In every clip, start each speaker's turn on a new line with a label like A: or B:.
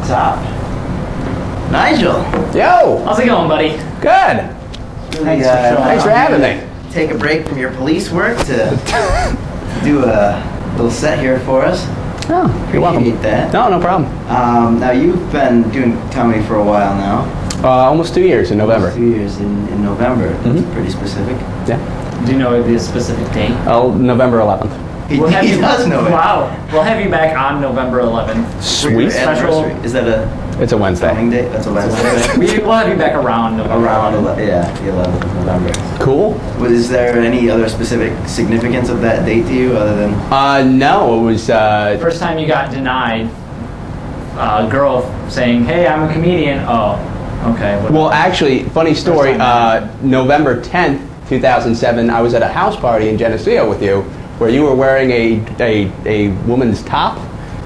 A: top. Nigel.
B: Yo.
C: How's it going, buddy?
B: Good.
A: Really,
B: Thanks for having me.
A: Take a break from your police work to do a little set here for us.
B: Oh, you're welcome.
A: Appreciate that.
B: No problem.
A: Now you've been doing comedy for a while now.
B: Almost 2 years in November.
A: Almost 2 years in November. That's pretty specific.
B: Yeah.
C: Do you know the specific date?
B: Oh, November 11th.
A: He does know it.
C: Wow. We'll have you back on November 11th.
B: Sweet.
C: Special.
A: Is that a
B: It's a Wednesday.
A: filming date? That's a Wednesday.
C: We'll have you back around November
A: Around
C: 11th.
A: the 11th of November.
B: Cool.
A: Is there any other specific significance of that date to you other than?
B: No, it was.
C: First time you got denied, a girl saying, "Hey, I'm a comedian." Oh, okay.
B: Well, actually, funny story. November 10th, 2007, I was at a house party in Geneseo with you, where you were wearing a woman's top,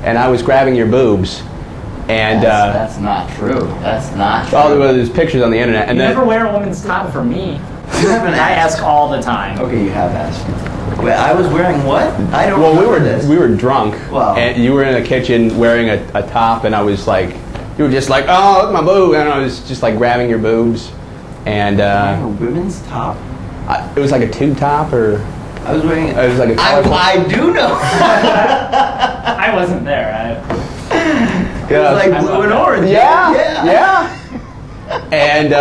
B: and I was grabbing your boobs. And
A: That's not true. That's not true.
B: oh, there's pictures on the internet. And
C: You
B: then
C: never wear a woman's top for me.
A: You haven't
C: I
A: asked.
C: ask all the time.
A: Okay, you have asked. Wait, I was wearing what? I don't
B: well,
A: remember this.
B: we were drunk,
A: Wow.
B: and you were in the kitchen wearing a top, and I was like, you were just like, oh, look at my boob, and I was just like grabbing your boobs, and
A: A women's top?
B: it was like a tube top, or
A: I was wearing
B: it was like a colorful.
A: I do know.
C: I wasn't there.
A: It was like blue and orange.
B: Yeah. And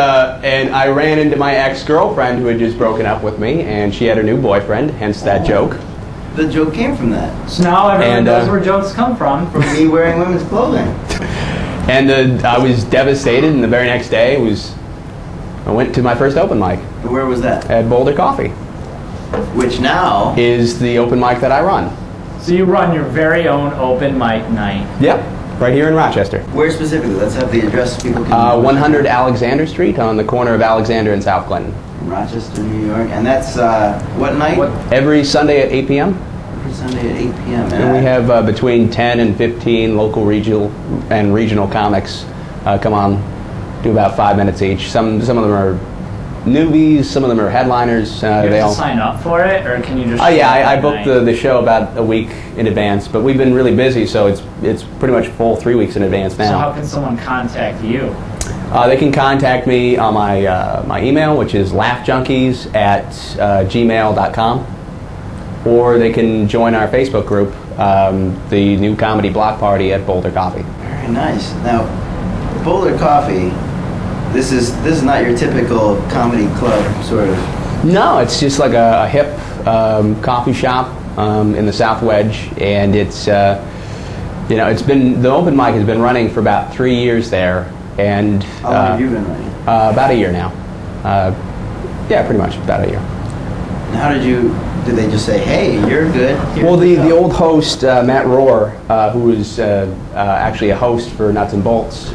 B: I ran into my ex-girlfriend who had just broken up with me, and she had a new boyfriend, hence that joke.
A: The joke came from that.
C: So now everyone
B: And,
C: knows where jokes come from.
A: From me wearing women's clothing.
B: And I was devastated, and the very next day I went to my first open mic
A: Where was that?
B: at Boulder Coffee.
A: Which now
B: Is the open mic that I run.
C: So you run your very own open mic night.
B: Yep, right here in Rochester.
A: Where specifically? Let's have the address so people can
B: 100 Alexander Street on the corner of Alexander and South Clinton.
A: Rochester, New York. And that's what night?
B: Every Sunday at 8 p.m.
A: Every Sunday at 8 p.m.
B: And we have between 10 and 15 local, regional comics come on, do about 5 minutes each. Some of them are newbies, some of them are headliners.
C: You have to sign up for it, or can you just?
B: Oh yeah, I booked the show about a week in advance, but we've been really busy, so it's pretty much full 3 weeks in advance now.
C: So how can someone contact you?
B: They can contact me on my email, which is laughjunkies@gmail.com, or they can join our Facebook group, the New Comedy Block Party at Boulder Coffee.
A: Very nice. Now, Boulder Coffee. This is not your typical comedy club sort of.
B: No, it's just like a hip coffee shop in the South Wedge, and it's it's been, the open mic has been running for about 3 years there, and
A: How long have you been running?
B: about a year now. Yeah, pretty much about a year.
A: And how did they just say, hey, you're good? Here's
B: Well, the
A: show."
B: old host, Matt Rohr, who was actually a host for Nuts and Bolts,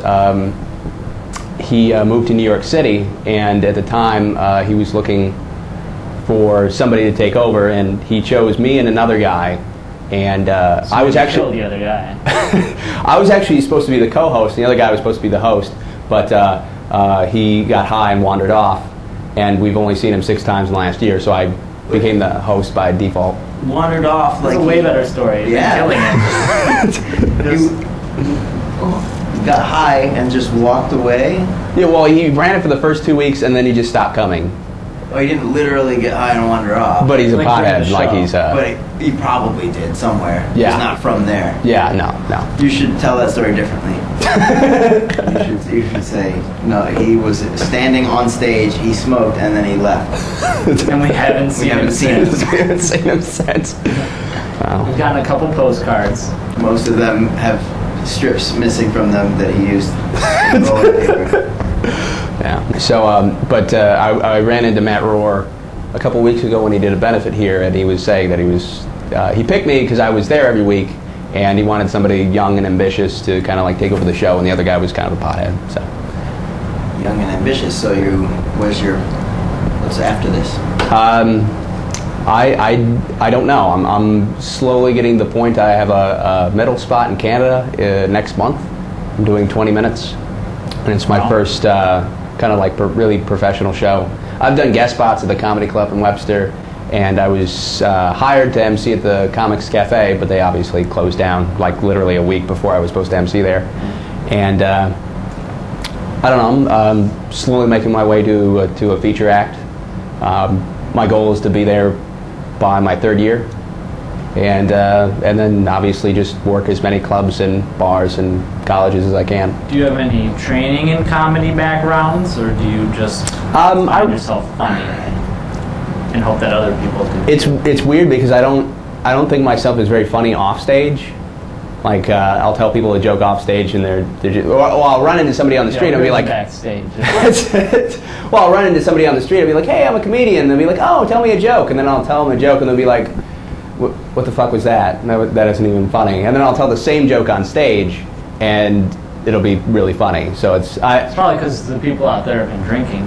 B: he moved to New York City, and at the time he was looking for somebody to take over, and he chose me and another guy. And I was actually
C: the other guy.
B: I was actually supposed to be the co-host, and the other guy was supposed to be the host, but he got high and wandered off, and we've only seen him 6 times in the last year, so I became the host by default.
A: Wandered off
C: That's
A: like
C: a way better story.
A: Yeah.
C: Killing it.
A: You got high and just walked away.
B: Yeah, well, he ran it for the first 2 weeks, and then he just stopped coming.
A: Oh, he didn't literally get high and wander off.
B: But he's a
C: Like during
B: pothead,
C: the
B: like
C: show.
B: he's
A: But he probably did somewhere.
B: Yeah.
A: He's not from there.
B: yeah, no.
A: You should tell that story differently. you should say, no, he was standing on stage, he smoked, and then he left.
C: And we haven't seen him since.
B: We haven't seen him since. Wow.
C: We've gotten a couple postcards.
A: Most of them have strips missing from them that he used in rolling paper.
B: Yeah. So, I ran into Matt Rohr a couple weeks ago when he did a benefit here, and he was saying that he picked me because I was there every week, and he wanted somebody young and ambitious to kind of like take over the show, and the other guy was kind of a pothead. So.
A: Young and ambitious. So what's after this?
B: I don't know. I'm slowly getting to the point. I have a middle spot in Canada next month. I'm doing 20 minutes, and it's my first kind of like really professional show. I've done guest spots at the Comedy Club in Webster, and I was hired to MC at the Comics Cafe, but they obviously closed down like literally a week before I was supposed to MC there. And I don't know, I'm slowly making my way to a feature act. My goal is to be there by my 3rd year, and then obviously just work as many clubs and bars and colleges as I can.
C: Do you have any training in comedy backgrounds, or do you just find yourself funny and hope that other people do?
B: It's weird because I don't think myself is very funny off stage. Like I'll tell people a joke off stage, and they're just, or I'll run into somebody on the street and I'll be like,
C: backstage.
B: well, I'll run into somebody on the street and be like, hey, I'm a comedian. And they'll be like, oh, tell me a joke. And then I'll tell them a joke and they'll be like, what the fuck was that? That isn't even funny. And then I'll tell the same joke on stage and it'll be really funny. So it's
C: probably because the people out there have been drinking.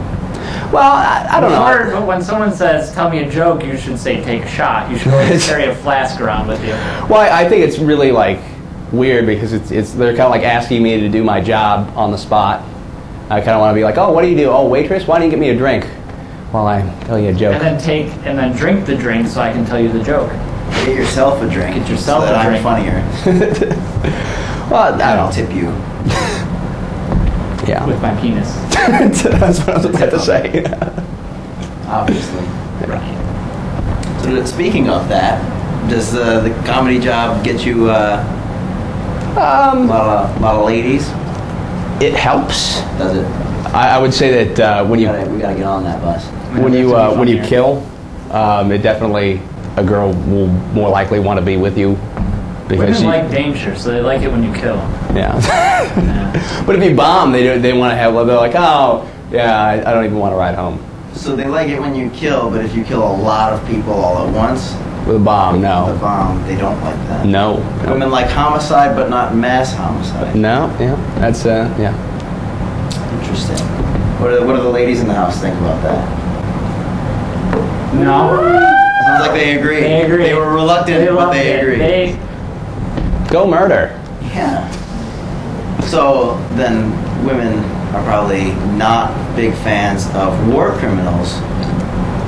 B: Well, I don't know.
C: But when someone says, tell me a joke, you should say, take a shot. You should always carry a flask around with you.
B: Well, I think it's really like weird because they're kind of like asking me to do my job on the spot. I kind of want to be like, oh, what do you do? Oh, waitress, why don't you get me a drink while I tell you a joke?
C: And then drink the drink so I can tell you the joke.
A: Get yourself a drink.
C: Get yourself
A: so that
C: a drink.
A: I'm funnier.
B: Well,
A: I'll tip you.
B: Yeah.
C: With my penis.
B: That's what I was about to say.
A: Obviously.
C: Right.
A: So speaking of that, does the comedy job get you a lot of ladies?
B: It helps.
A: Does it?
B: I would say that when
A: we gotta get on that bus.
B: when you kill, it definitely, a girl will more likely want to be with you.
C: Women like danger, so they like it when you kill.
B: Yeah.
C: Yeah.
B: But if you bomb, they want to have. They're like, oh, yeah, I don't even want to ride home.
A: So they like it when you kill, but if you kill a lot of people all at once,
B: With a bomb,
A: with
B: no.
A: the bomb, they don't like that.
B: No.
A: Women like homicide, but not mass homicide.
B: No. Yeah. That's yeah.
A: Interesting. What do the ladies in the house think about that?
C: No.
A: Sounds like they agree.
C: They agree.
A: They were reluctant, but they agree.
B: Go murder.
A: Yeah. So then women are probably not big fans of war criminals,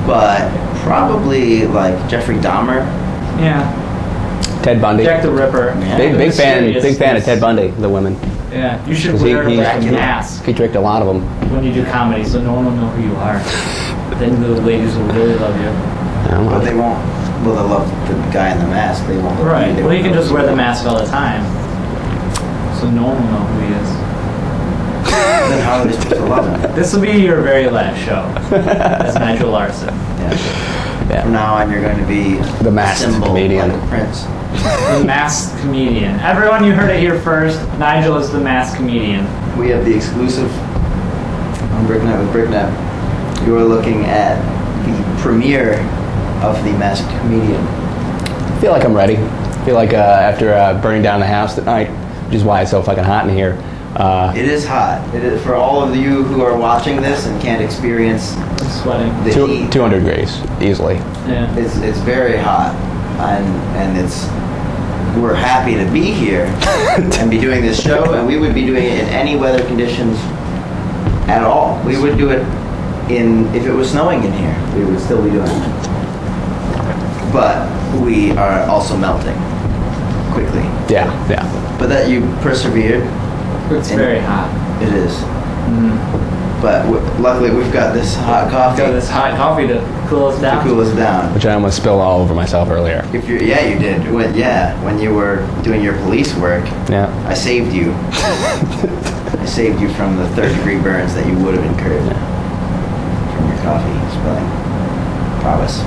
A: but probably like Jeffrey Dahmer.
C: Yeah.
B: Ted Bundy.
C: Jack the Ripper.
A: Yeah.
B: Big fan of Ted Bundy, the women.
C: Yeah. You should
B: 'Cause
C: wear a mask
B: He tricked a lot of them.
C: when you do comedy, so no one will know who you are. Then the ladies will really love you.
A: But they won't. Well, they'll love the guy in the mask. They won't.
C: Right.
A: They
C: Well, you
A: won't
C: can
A: know
C: just
A: who
C: wear
A: he
C: the
A: is.
C: mask all the time, so no one will know who he is.
A: Then how are they supposed to love him?
C: This will be your very last show as Nigel Larson.
A: Yeah.
B: Yeah.
A: From now on, you're going to be
B: The masked
A: symbol
B: comedian.
A: like a prince.
C: The masked comedian. Everyone, you heard it here first. Nigel is the masked comedian.
A: We have the exclusive on Bricknet with Bricknet. You are looking at the premiere of the Masked Comedian.
B: I feel like I'm ready. I feel like after burning down the house that night, which is why it's so fucking hot in here.
A: It is hot. It is for all of you who are watching this and can't experience
C: I'm sweating.
A: the heat.
B: 200 degrees, easily.
C: Yeah.
A: It's very hot, and we're happy to be here and be doing this show, and we would be doing it in any weather conditions at all. We would do it if it was snowing in here, we would still be doing it. But we are also melting quickly.
B: Yeah, yeah.
A: But that you persevered.
C: It's very hot.
A: It is.
C: Mm-hmm.
A: But luckily we've got this hot coffee
C: Got this hot coffee to cool us
A: to
C: down.
A: cool us down.
B: Which I almost spilled all over myself earlier.
A: If you you did. When you were doing your police work,
B: Yeah.
A: I saved you. I saved you from the 3rd-degree burns that you would have incurred from your coffee spilling. Promise.